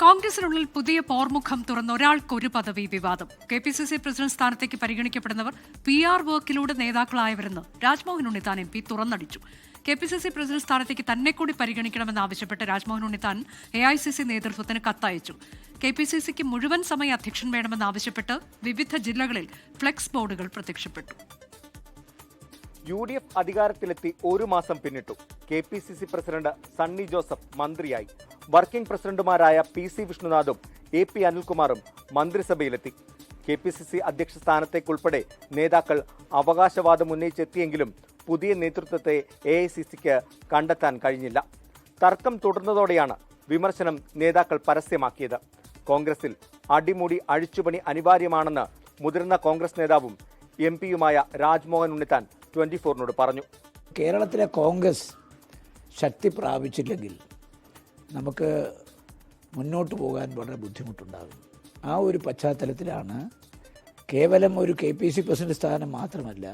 കോൺഗ്രസിനുള്ളിൽ പുതിയ പോർമുഖം തുറന്ന ഒരാൾക്കൊരു പദവി വിവാദം. KPCC പ്രസിഡന്റ് സ്ഥാനത്തേക്ക് പരിഗണിക്കപ്പെടുന്നവർ PR വർക്കിലൂടെ നേതാക്കളായവരെന്ന് രാജ്മോഹൻ ഉണ്ണിത്താൻ MP തുറന്നടിച്ചു. KPCC പ്രസിഡന്റ് സ്ഥാനത്തേക്ക് തന്നെ കൂടി പരിഗണിക്കണമെന്നാവശ്യപ്പെട്ട് രാജ്മോഹൻ ഉണ്ണിത്താൻ AICC നേതൃത്വത്തിന് കത്തയച്ചു. KPCCക്ക് മുഴുവൻ സമയ അധ്യക്ഷൻ വേണമെന്നാവശ്യപ്പെട്ട് വിവിധ ജില്ലകളിൽ ഫ്ലെക്സ് ബോർഡുകൾ പ്രത്യക്ഷപ്പെട്ടു. UDF അധികാരത്തിലെത്തി ഒരു മാസം പിന്നിട്ടു. KPCC പ്രസിഡന്റ് സണ്ണി ജോസഫ് മന്ത്രിയായി. വർക്കിംഗ് പ്രസിഡന്റുമാരായ PC വിഷ്ണുനാഥും AP അനിൽകുമാറും മന്ത്രിസഭയിലെത്തി. KPCC അധ്യക്ഷ സ്ഥാനത്തേക്കുൾപ്പെടെ നേതാക്കൾ അവകാശവാദം ഉന്നയിച്ചെത്തിയെങ്കിലും പുതിയ നേതൃത്വത്തെ AICCക്ക് കണ്ടെത്താൻ കഴിഞ്ഞില്ല. തർക്കം തുടർന്നതോടെയാണ് വിമർശനം നേതാക്കൾ പരസ്യമാക്കിയത്. കോൺഗ്രസിൽ അടിമുടി അഴിച്ചുപണി അനിവാര്യമാണെന്ന് മുതിർന്ന കോൺഗ്രസ് നേതാവും MP-യുമായ രാജ്മോഹൻ ഉണ്ണിത്താൻ 24-നോട് പറഞ്ഞു. കേരളത്തിലെ കോൺഗ്രസ് ശക്തി പ്രാപിച്ചില്ലെങ്കിൽ നമുക്ക് മുന്നോട്ട് പോകാൻ വളരെ ബുദ്ധിമുട്ടുണ്ടാകും. ആ ഒരു പശ്ചാത്തലത്തിലാണ് കേവലം ഒരു KPCC പ്രസിഡന്റ് സ്ഥാനം മാത്രമല്ല,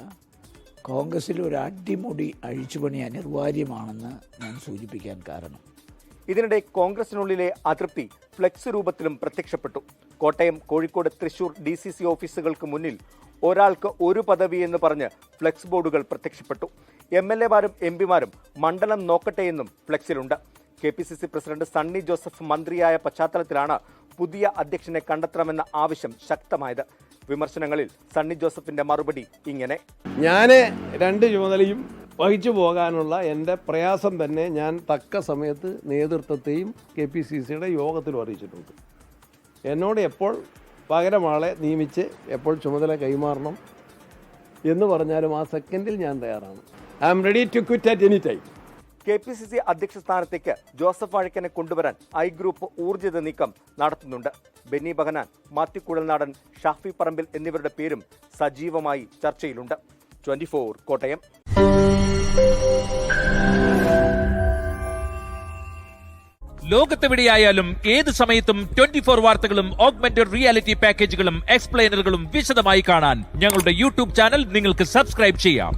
കോൺഗ്രസിൽ ഒരു അടിമുടി അഴിച്ചുപണി അനിവാര്യമാണെന്ന് ഞാൻ സൂചിപ്പിക്കാൻ കാരണം. ഇതിനിടെ കോൺഗ്രസിനുള്ളിലെ അതൃപ്തി ഫ്ലെക്സ് രൂപത്തിലും പ്രത്യക്ഷപ്പെട്ടു. കോട്ടയം, കോഴിക്കോട്, തൃശൂർ DCC ഓഫീസുകൾക്ക് മുന്നിൽ ഒരാൾക്ക് ഒരു പദവി എന്ന് പറഞ്ഞ് ഫ്ലെക്സ് ബോർഡുകൾ പ്രത്യക്ഷപ്പെട്ടു. MLA-മാരും MP-മാരും മണ്ഡലം നോക്കട്ടെയെന്നും ഫ്ലെക്സിലുണ്ട്. KPCC പ്രസിഡന്റ് സണ്ണി ജോസഫ് മന്ത്രിയായ പശ്ചാത്തലത്തിലാണ് പുതിയ അധ്യക്ഷനെ കണ്ടെത്തണമെന്ന ആവശ്യം ശക്തമായത്. വിമർശനങ്ങളിൽ സണ്ണി ജോസഫിന്റെ മറുപടി ഇങ്ങനെ: ഞാൻ രണ്ട് ചുമതലയും വഹിച്ചു പോകാനുള്ള എൻ്റെ പ്രയാസം തന്നെ ഞാൻ തക്ക സമയത്ത് നേതൃത്വത്തെയും KPCCയുടെ യോഗത്തിലും അറിയിച്ചിട്ടുണ്ട്. എന്നോട് എപ്പോൾ പകരമാളെ നിയമിച്ച് എപ്പോൾ ചുമതല കൈമാറണം എന്ന് പറഞ്ഞാലും ആ സെക്കൻഡിൽ ഞാൻ തയ്യാറാണ്. I am ready to quit at any time. KPCC അധ്യക്ഷ സ്ഥാനത്തേക്ക് ജോസഫ് വാഴക്കനെ കൊണ്ടുവരാൻ ഐ ഗ്രൂപ്പ് ഊർജിത നീക്കം നടത്തുന്നുണ്ട്. ബെന്നി ബഹനാൻ, മാത്യു കുഴൽനാടൻ, ഷാഫി പറമ്പിൽ എന്നിവരുടെ പേരും സജീവമായി ചർച്ചയിലുണ്ട്. 24 കോട്ടയം. ലോകത്തെവിടെയായാലും ഏത് സമയത്തും 24 വാർത്തകളും ഓഗ്മെന്റഡ് റിയാലിറ്റി പാക്കേജുകളും എക്സ്പ്ലെയിനറുകളും വിശദമായി കാണാൻ ഞങ്ങളുടെ YouTube ചാനൽ നിങ്ങൾക്ക് സബ്സ്ക്രൈബ് ചെയ്യാം.